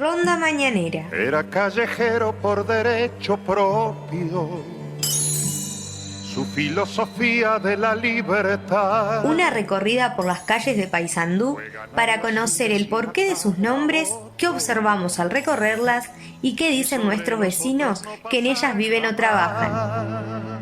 Ronda Mañanera. Era callejero por derecho propio, su filosofía de la libertad. Una recorrida por las calles de Paysandú para conocer el porqué de sus nombres, qué observamos al recorrerlas y qué dicen nuestros vecinos que en ellas viven o trabajan.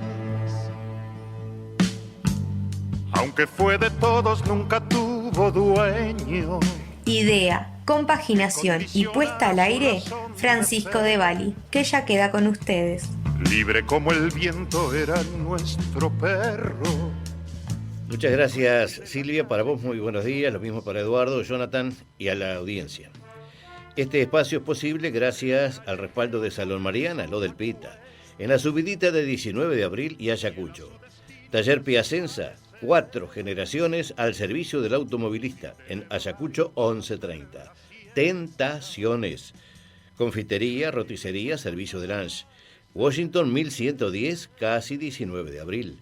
Aunque fue de todos, nunca tuvo dueño. Idea, compaginación y puesta al aire, Francisco de Bali, que ya queda con ustedes. Libre como el viento era nuestro perro. Muchas gracias, Silvia. Para vos, muy buenos días. Lo mismo para Eduardo, Jonathan y a la audiencia. Este espacio es posible gracias al respaldo de Salón Mariana, lo del Pita, en la subidita de 19 de abril y Ayacucho. Taller Piacenza, 4 generaciones al servicio del automovilista, en Ayacucho 1130. Tentaciones, confitería, roticería, servicio de lunch. Washington 1110, casi 19 de abril.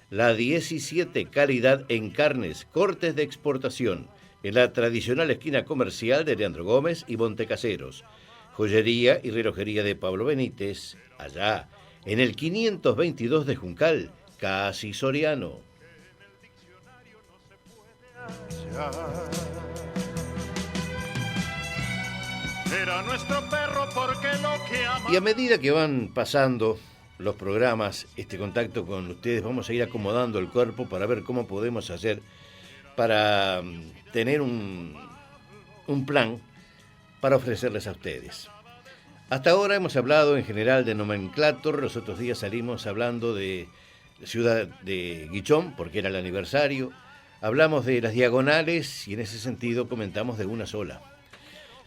La 17, calidad en carnes, cortes de exportación, en la tradicional esquina comercial de Leandro Gómez y Montecaseros. Joyería y relojería de Pablo Benítez, allá, en el 522 de Juncal, casi Soriano. Era nuestro perro porque lo que ama. Y a medida que van pasando los programas, este contacto con ustedes, vamos a ir acomodando el cuerpo para ver cómo podemos hacer para tener un plan para ofrecerles a ustedes. Hasta ahora hemos hablado en general de nomenclator, los otros días salimos hablando de la ciudad de Guichón, porque era el aniversario. Hablamos de las diagonales y en ese sentido comentamos de una sola.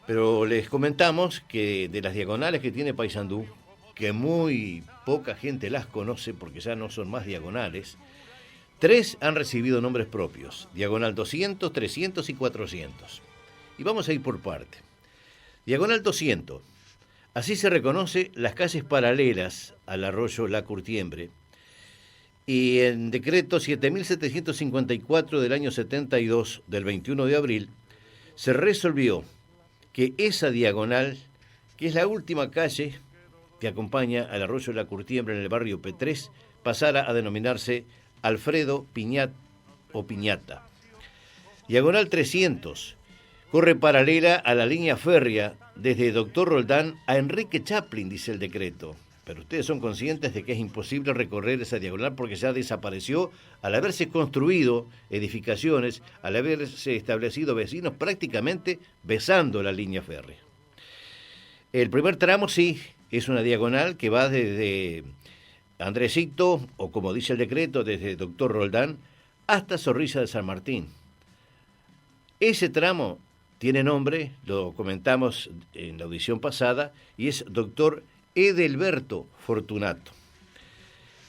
Pero les comentamos que de las diagonales que tiene Paysandú, que muy poca gente las conoce porque ya no son más diagonales, 3 han recibido nombres propios, diagonal 200, 300 y 400. Y vamos a ir por parte. Diagonal 200, así se reconoce las calles paralelas al arroyo La Curtiembre, y en decreto 7754 del año 72, del 21 de abril, se resolvió que esa diagonal, que es la última calle que acompaña al arroyo La Curtiembre en el barrio P3, pasara a denominarse Alfredo Piñat o Piñata. Diagonal 300, corre paralela a la línea férrea desde Doctor Roldán a Enrique Chaplin, dice el decreto. Pero ustedes son conscientes de que es imposible recorrer esa diagonal porque ya desapareció al haberse construido edificaciones, al haberse establecido vecinos prácticamente besando la línea férrea. El primer tramo sí es una diagonal que va desde Andresito, o como dice el decreto, desde Doctor Roldán hasta Zorrilla de San Martín. Ese tramo tiene nombre, lo comentamos en la audición pasada, y es Doctor Edelberto Fortunato.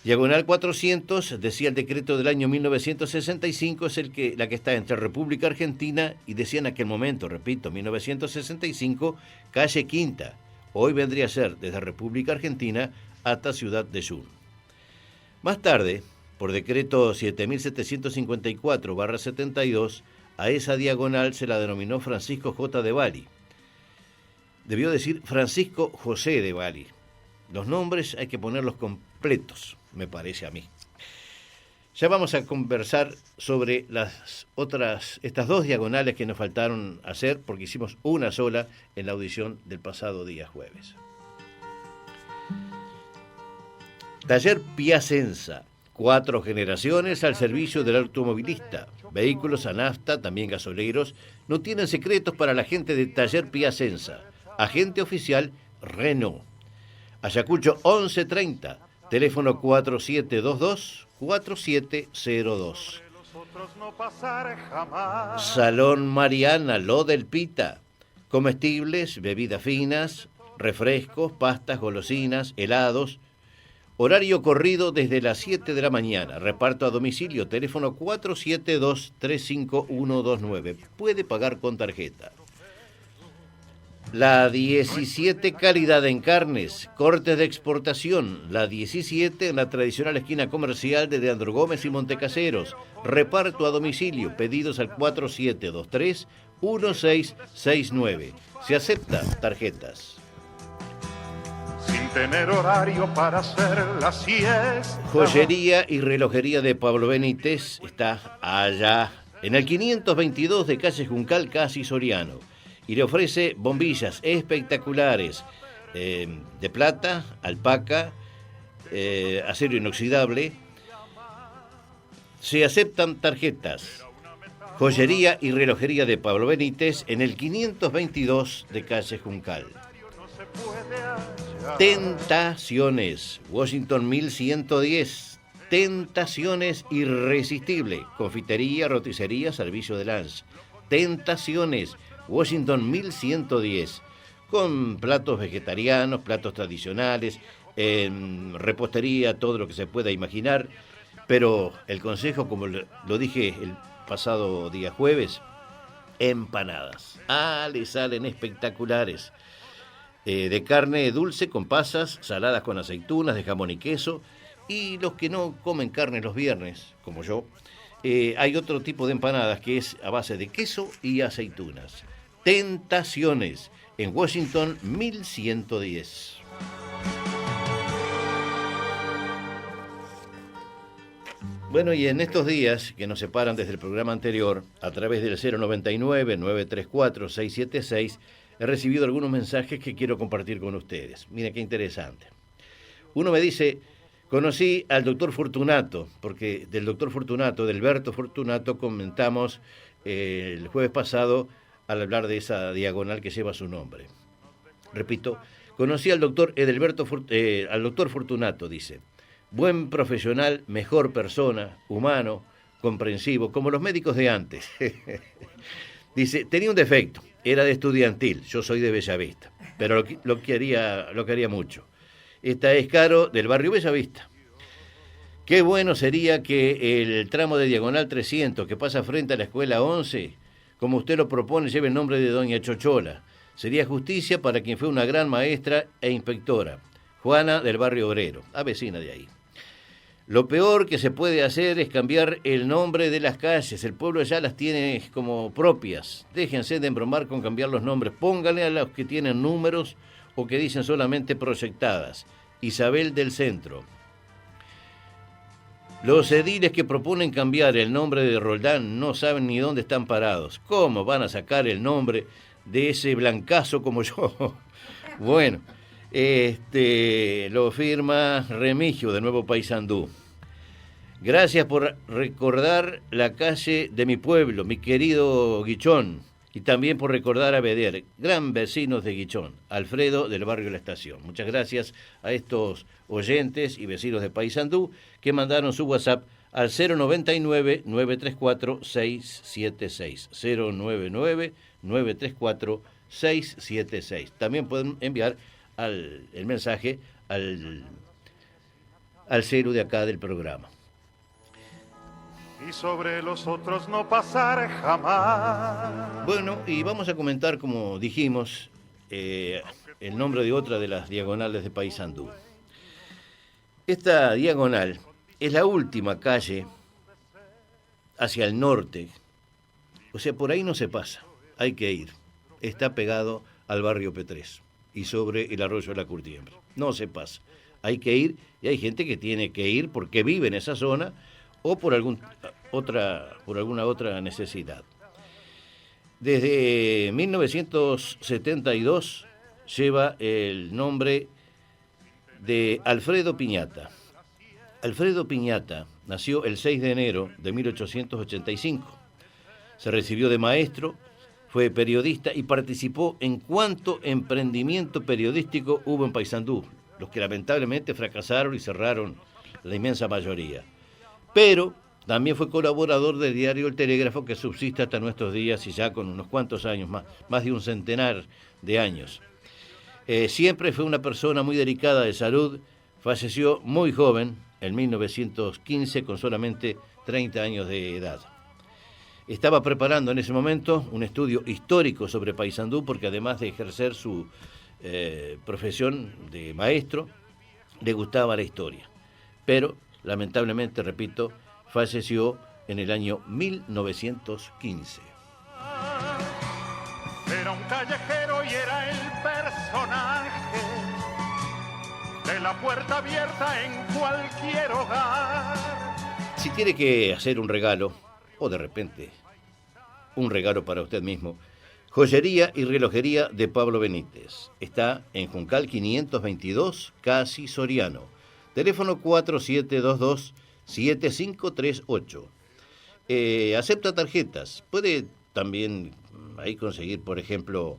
Diagonal 400, decía el decreto del año 1965, es la que está entre República Argentina y decía en aquel momento, repito, 1965, calle Quinta. Hoy vendría a ser desde República Argentina hasta Ciudad de Sur. Más tarde, por decreto 7754/72, a esa diagonal se la denominó Francisco J. de Bali. Debió decir Francisco José de Bali. Los nombres hay que ponerlos completos, me parece a mí. Ya vamos a conversar sobre estas 2 diagonales que nos faltaron hacer, porque hicimos una sola en la audición del pasado día jueves. Taller Piacenza, 4 generaciones al servicio del automovilista. Vehículos a nafta, también gasoleros, no tienen secretos para la gente de Taller Piacenza. Agente oficial Renault. Ayacucho 1130, teléfono 4722-4702. Salón Mariana, lo del Pita. Comestibles, bebidas finas, refrescos, pastas, golosinas, helados. Horario corrido desde las 7 de la mañana. Reparto a domicilio, teléfono 472-35129. Puede pagar con tarjeta. La 17, calidad en carnes, cortes de exportación. La 17, en la tradicional esquina comercial de Leandro Gómez y Montecaseros. Reparto a domicilio, pedidos al 1669. Se aceptan tarjetas. Sin tener horario para hacer la siesta. Joyería y relojería de Pablo Benítez está allá, en el 522 de calle Juncal, casi Soriano. Y le ofrece bombillas espectaculares de plata, alpaca, acero inoxidable. Se aceptan tarjetas. Joyería y relojería de Pablo Benítez en el 522 de calle Juncal. Tentaciones, Washington 1110. Tentaciones irresistible. Confitería, roticería, servicio de lunch. Tentaciones, Washington 1110. Con platos vegetarianos, platos tradicionales, repostería, todo lo que se pueda imaginar. Pero el consejo, como lo dije el pasado día jueves, empanadas. Le salen espectaculares. De carne dulce con pasas, saladas con aceitunas, de jamón y queso. Y los que no comen carne los viernes, como yo, hay otro tipo de empanadas que es a base de queso y aceitunas. Tentaciones, en Washington 1110. Bueno, y en estos días que nos separan desde el programa anterior, a través del 099-934-676, he recibido algunos mensajes que quiero compartir con ustedes. Miren qué interesante. Uno me dice, conocí al doctor Fortunato, porque del doctor Fortunato, del Alberto Fortunato, comentamos el jueves pasado al hablar de esa diagonal que lleva su nombre. Repito, conocí al doctor Fortunato, dice. Buen profesional, mejor persona, humano, comprensivo, como los médicos de antes. Dice, tenía un defecto, era de estudiantil, yo soy de Bellavista, pero lo quería mucho. Esta es Caro, del barrio Bellavista. Qué bueno sería que el tramo de Diagonal 300, que pasa frente a la escuela 11, como usted lo propone, lleve el nombre de doña Chochola. Sería justicia para quien fue una gran maestra e inspectora. Juana, del barrio Obrero, vecina de ahí. Lo peor que se puede hacer es cambiar el nombre de las calles. El pueblo ya las tiene como propias. Déjense de embromar con cambiar los nombres. Pónganle a los que tienen números o que dicen solamente proyectadas. Isabel del Centro. Los ediles que proponen cambiar el nombre de Roldán no saben ni dónde están parados. ¿Cómo van a sacar el nombre de ese blancazo como yo? Bueno, lo firma Remigio, de Nuevo Paysandú. Gracias por recordar la calle de mi pueblo, mi querido Guichón, y también por recordar a Beder, gran vecinos de Guichón, Alfredo, del barrio La Estación. Muchas gracias a estos oyentes y vecinos de Paysandú que mandaron su WhatsApp al 099-934-676. 099-934-676. También pueden enviar el mensaje al celu de acá del programa. Y sobre los otros no pasar jamás. Bueno, y vamos a comentar, como dijimos, el nombre de otra de las diagonales de Paysandú. Esta diagonal es la última calle hacia el norte. O sea, por ahí no se pasa, hay que ir. Está pegado al barrio P3 y sobre el arroyo de la Curtiembre. No se pasa, hay que ir, y hay gente que tiene que ir porque vive en esa zona o por alguna otra necesidad. Desde 1972 lleva el nombre de Alfredo Piñata. Alfredo Piñata nació el 6 de enero de 1885. Se recibió de maestro, fue periodista y participó en cuanto emprendimiento periodístico hubo en Paysandú, los que lamentablemente fracasaron y cerraron la inmensa mayoría. Pero también fue colaborador del diario El Telégrafo, que subsiste hasta nuestros días y ya con unos cuantos años más de un centenar de años. Siempre fue una persona muy delicada de salud, falleció muy joven, en 1915, con solamente 30 años de edad. Estaba preparando en ese momento un estudio histórico sobre Paysandú, porque además de ejercer su profesión de maestro, le gustaba la historia. Pero, lamentablemente, repito, falleció en el año 1915. Era un callejero y era el personaje de la puerta abierta en cualquier hogar. Si tiene que hacer un regalo, o de repente un regalo para usted mismo, Joyería y Relojería de Pablo Benítez. Está en Juncal 522, Casi Soriano. Teléfono 4722-7538. Acepta tarjetas. Puede también ahí conseguir, por ejemplo,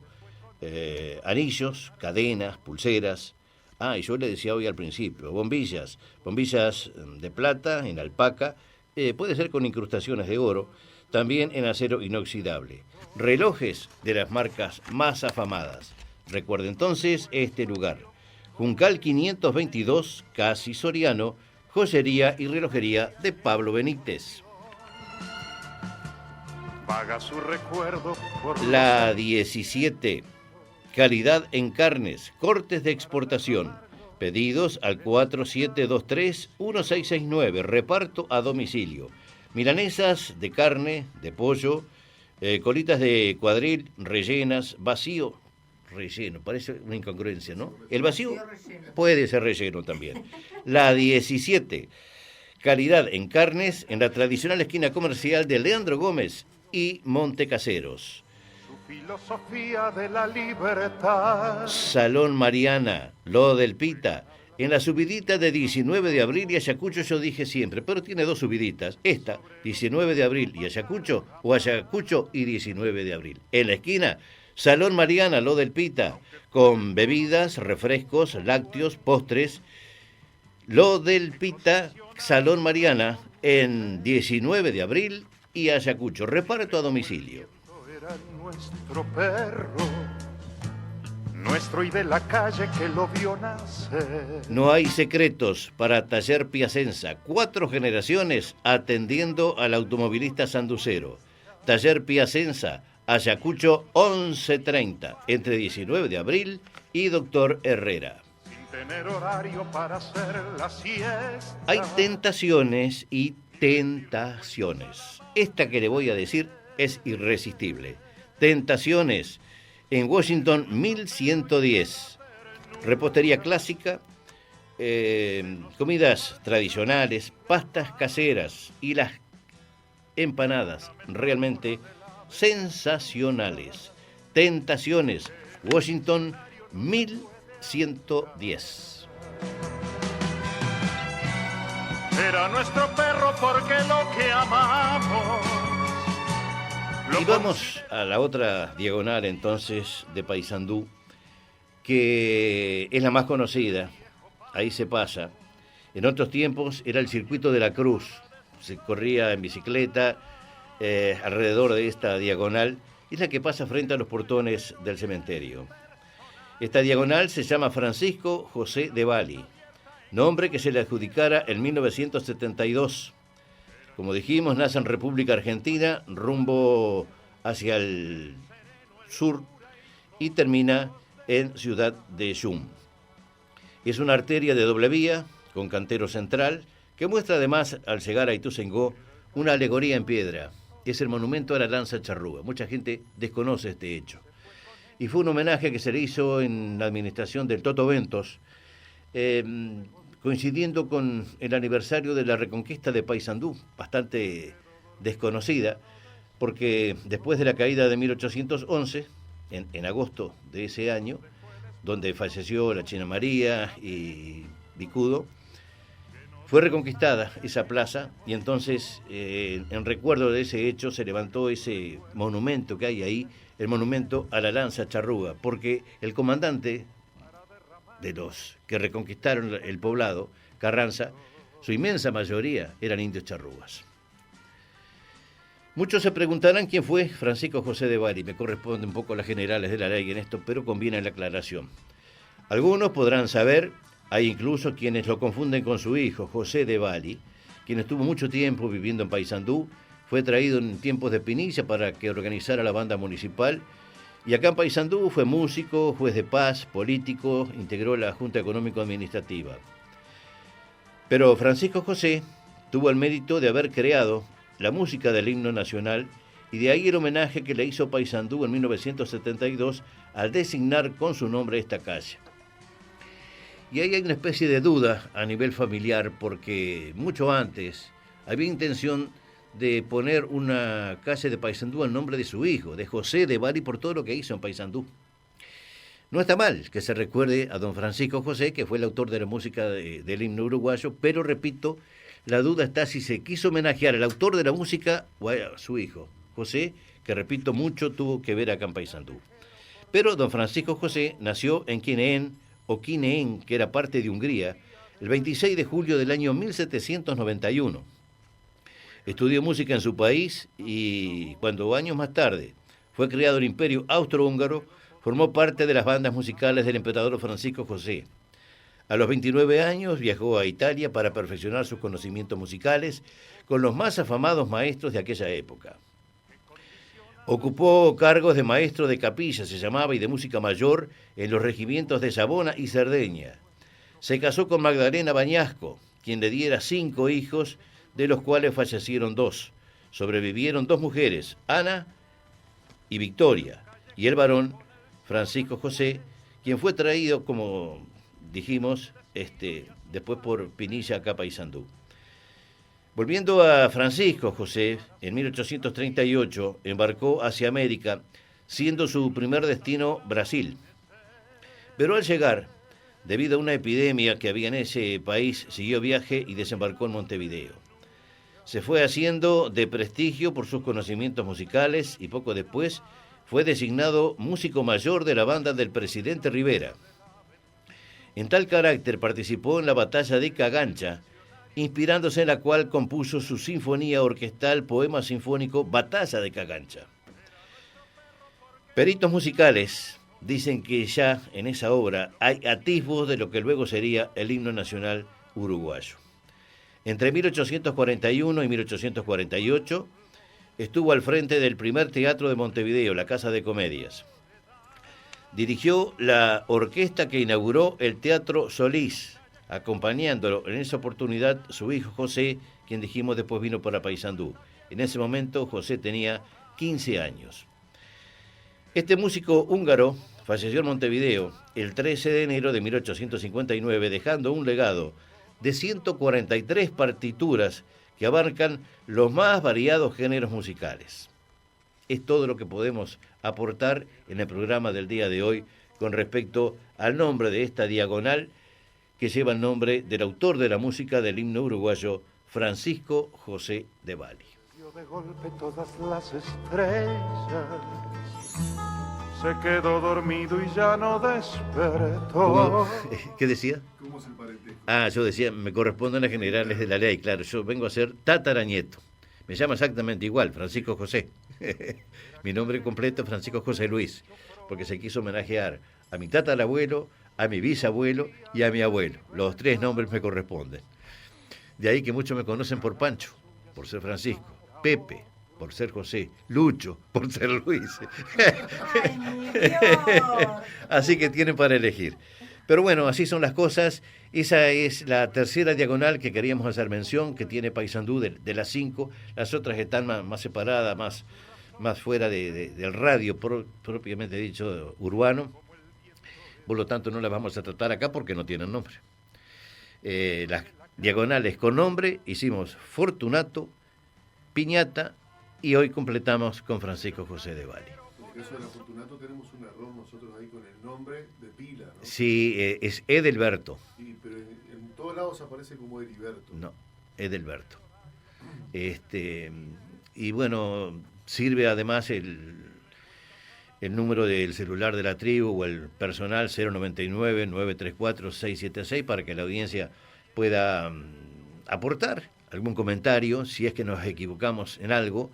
anillos, cadenas, pulseras. Y yo le decía hoy al principio, bombillas de plata, en alpaca, puede ser con incrustaciones de oro, también en acero inoxidable. Relojes de las marcas más afamadas. Recuerde entonces este lugar. Juncal 522, Casi Soriano, Joyería y Relojería de Pablo Benítez. Vaga su recuerdo por La 17. Calidad en carnes, cortes de exportación. Pedidos al 4723-1669, reparto a domicilio. Milanesas de carne, de pollo, colitas de cuadril, rellenas, vacío, relleno, parece una incongruencia, ¿no? El vacío puede ser relleno también. La 17. Calidad en carnes en la tradicional esquina comercial de Leandro Gómez y Montecaseros. filosofía de la libertad. Salón Mariana, Lo del Pita, en la subidita de 19 de abril y Ayacucho, yo dije siempre, pero tiene dos subiditas. Esta, 19 de abril y Ayacucho, o Ayacucho y 19 de abril. En la esquina, Salón Mariana, Lo del Pita, con bebidas, refrescos, lácteos, postres. Lo del Pita, Salón Mariana, en 19 de abril y Ayacucho. Reparto a domicilio. Era nuestro perro, nuestro y de la calle que lo vio nacer. No hay secretos para Taller Piacenza. 4 generaciones atendiendo al automovilista sanducero. Taller Piacenza, Ayacucho 1130, entre 19 de abril y Doctor Herrera. Sin tener horario para hacer la siesta. Hay tentaciones y tentaciones. Esta que le voy a decir es irresistible. Tentaciones en Washington 1110. Repostería clásica, comidas tradicionales, pastas caseras y las empanadas realmente sensacionales. Tentaciones, Washington 1110. Era nuestro perro porque lo que amamos. Y vamos a la otra diagonal entonces de Paysandú, que es la más conocida. Ahí se pasa. En otros tiempos era el circuito de la Cruz. Se corría en bicicleta alrededor de esta diagonal. Es la que pasa frente a los portones del cementerio. Esta diagonal se llama Francisco José de Bali, nombre que se le adjudicara en 1972. Como dijimos, nace en República Argentina, rumbo hacia el sur y termina en Ciudad de Yum. Es una arteria de doble vía con cantero central que muestra además, al llegar a Ituzaingó, una alegoría en piedra. Es el monumento a la lanza charrúa. Mucha gente desconoce este hecho. Y fue un homenaje que se le hizo en la administración del Toto Ventos, coincidiendo con el aniversario de la reconquista de Paysandú, bastante desconocida, porque después de la caída de 1811, en agosto de ese año, donde falleció la China María y Vicudo, fue reconquistada esa plaza y entonces, en recuerdo de ese hecho, se levantó ese monumento que hay ahí, el monumento a la lanza charrúa, porque el comandante de los que reconquistaron el poblado, Carranza, su inmensa mayoría eran indios charrúas. Muchos se preguntarán quién fue Francisco José de Bali. Me corresponde un poco a las generales de la ley en esto, pero conviene la aclaración. Algunos podrán saber, hay incluso quienes lo confunden con su hijo, José de Bali, quien estuvo mucho tiempo viviendo en Paysandú, fue traído en tiempos de Pinilla para que organizara la banda municipal. Y acá en Paysandú fue músico, juez de paz, político, integró la Junta Económico-Administrativa. Pero Francisco José tuvo el mérito de haber creado la música del himno nacional y de ahí el homenaje que le hizo Paysandú en 1972 al designar con su nombre esta calle. Y ahí hay una especie de duda a nivel familiar, porque mucho antes había intención de poner una calle de Paysandú al nombre de su hijo, de José de Bali, por todo lo que hizo en Paysandú. No está mal que se recuerde a don Francisco José, que fue el autor de la música del himno uruguayo, pero repito, la duda está si se quiso homenajear al autor de la música o a su hijo, José, que repito, mucho tuvo que ver acá en Paysandú. Pero don Francisco José nació en Quineén, o Quineén, que era parte de Hungría, el 26 de julio del año 1791. Estudió música en su país y cuando años más tarde fue creado el Imperio Austrohúngaro, formó parte de las bandas musicales del emperador Francisco José. A los 29 años viajó a Italia para perfeccionar sus conocimientos musicales con los más afamados maestros de aquella época. Ocupó cargos de maestro de capilla, se llamaba, y de música mayor en los regimientos de Savona y Cerdeña. Se casó con Magdalena Bañasco, quien le diera 5 hijos, de los cuales fallecieron 2. Sobrevivieron 2 mujeres, Ana y Victoria, y el varón, Francisco José, quien fue traído, como dijimos, después por Pinilla acá a Paysandú. Volviendo a Francisco José, en 1838 embarcó hacia América, siendo su primer destino Brasil. Pero al llegar, debido a una epidemia que había en ese país, siguió viaje y desembarcó en Montevideo. Se fue haciendo de prestigio por sus conocimientos musicales y poco después fue designado músico mayor de la banda del presidente Rivera. En tal carácter participó en la batalla de Cagancha, inspirándose en la cual compuso su sinfonía orquestal, poema sinfónico Batalla de Cagancha. Peritos musicales dicen que ya en esa obra hay atisbos de lo que luego sería el himno nacional uruguayo. Entre 1841 y 1848 estuvo al frente del primer teatro de Montevideo, la Casa de Comedias. Dirigió la orquesta que inauguró el Teatro Solís, acompañándolo en esa oportunidad su hijo José, quien dijimos después vino para Paysandú. En ese momento José tenía 15 años. Este músico húngaro falleció en Montevideo el 13 de enero de 1859, dejando un legado de 143 partituras que abarcan los más variados géneros musicales. Es todo lo que podemos aportar en el programa del día de hoy con respecto al nombre de esta diagonal que lleva el nombre del autor de la música del himno uruguayo, Francisco José de Bali. De golpe todas las estrellas, se quedó dormido y ya no despertó. ¿Qué decía? ¿Cómo es el parentesco? Yo decía, me corresponden a generales de la ley, claro, yo vengo a ser tataranieto. Me llama exactamente igual, Francisco José. Mi nombre completo es Francisco José Luis, porque se quiso homenajear a mi tatarabuelo, a mi bisabuelo y a mi abuelo. Los 3 nombres me corresponden. De ahí que muchos me conocen por Pancho, por ser Francisco, Pepe, por ser José, Lucho, por ser Luis. ¡Ay, mi Dios! Así que tienen para elegir. Pero bueno, así son las cosas. Esa es la tercera diagonal que queríamos hacer mención, que tiene Paysandú de las 5. Las otras están más separadas, más fuera del radio propiamente dicho urbano. Por lo tanto, no las vamos a tratar acá porque no tienen nombre. Las diagonales con nombre hicimos Fortunato, Piñata y hoy completamos con Francisco José de Bali. En el caso de la Fortunato tenemos un error nosotros ahí con el nombre de pila, ¿no? Sí, es Edelberto. Sí, pero en todos lados aparece como Heriberto. No, Edelberto. Y bueno, sirve además el número del celular de la tribu o el personal 099-934-676 para que la audiencia pueda aportar algún comentario, si es que nos equivocamos en algo,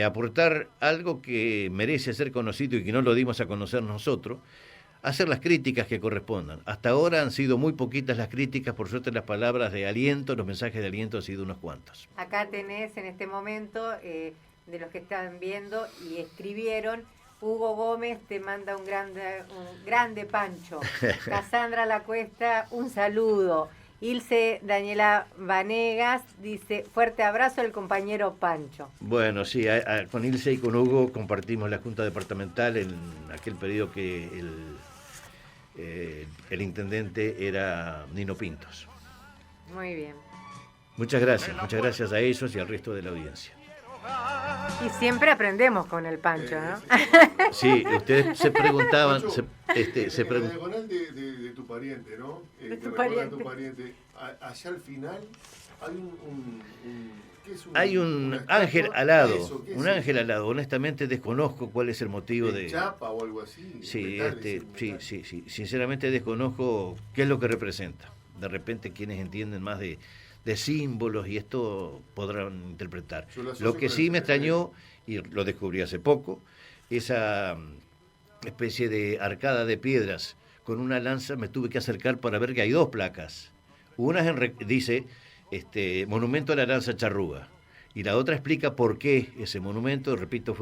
aportar algo que merece ser conocido y que no lo dimos a conocer nosotros, hacer las críticas que correspondan. Hasta ahora han sido muy poquitas las críticas, por suerte las palabras de aliento, los mensajes de aliento han sido unos cuantos. Acá tenés en este momento, de los que están viendo y escribieron, Hugo Gómez te manda un grande Pancho. Cassandra La Cuesta, un saludo. Ilse Daniela Vanegas dice, fuerte abrazo al compañero Pancho. Bueno, sí, con Ilse y con Hugo compartimos la Junta Departamental en aquel periodo que el intendente era Nino Pintos. Muy bien. Muchas gracias a ellos y al resto de la audiencia. Y siempre aprendemos con el Pancho, ¿no? Sí, ustedes se preguntaban, La diagonal de tu pariente, ¿no? De tu recuerda a pariente. tu pariente. Allá al final hay ¿qué es hay un una estatua? ángel alado, Eso, ¿qué es un eso? ángel alado. Honestamente desconozco cuál es el motivo ¿De de... chapa o algo así? Sí, Metal, es sí, metal. sí. Sinceramente desconozco qué es lo que representa. De repente quienes entienden más de símbolos y esto podrán interpretar. Yo lo asocio Lo que con sí el me cementerio. extrañó, y lo descubrí hace poco, esa especie de arcada de piedras con una lanza, me tuve que acercar para ver que hay dos placas. Una dice Monumento a la Lanza Charrúa, y la otra explica por qué ese monumento, repito,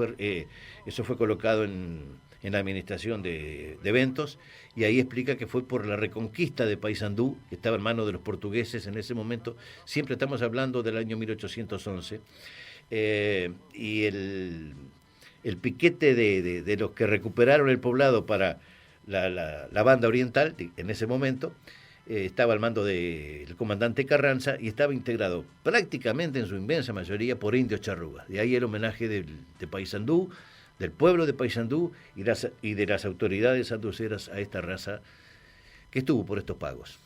eso fue colocado en la administración de eventos, y ahí explica que fue por la reconquista de Paysandú, que estaba en manos de los portugueses en ese momento. Siempre estamos hablando del año 1811, y el piquete de los que recuperaron el poblado para la banda oriental, en ese momento, estaba al mando del comandante Carranza y estaba integrado prácticamente en su inmensa mayoría por indios charrúas. De ahí el homenaje de Paysandú, del pueblo de Paysandú y de las autoridades sanduceras a esta raza que estuvo por estos pagos.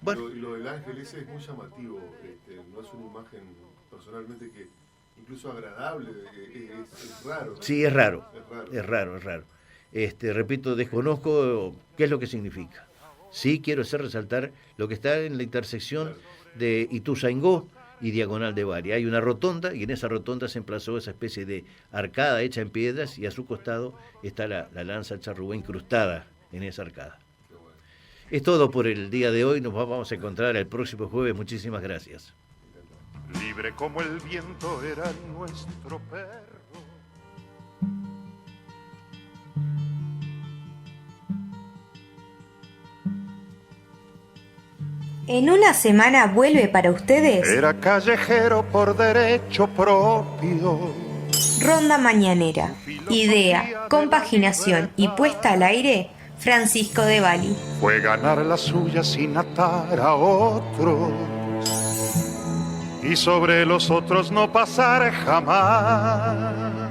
Bueno, Lo del ángel ese es muy llamativo, no es una imagen personalmente que incluso agradable, es raro, ¿no? sí, es raro. Es raro. Repito, desconozco qué es lo que significa. Sí quiero hacer resaltar lo que está en la intersección de Ituzaingó y Diagonal de Bari. Hay una rotonda y en esa rotonda se emplazó esa especie de arcada hecha en piedras y a su costado está la lanza charrúa incrustada en esa arcada. Es todo por el día de hoy. Nos vamos a encontrar el próximo jueves. Muchísimas gracias. Libre como el viento era nuestro perro. En una semana vuelve para ustedes Era callejero por derecho propio. Ronda Mañanera. Idea, compaginación y puesta al aire, Francisco de Bali. Fue ganar la suya sin atar a otros y sobre los otros no pasar jamás.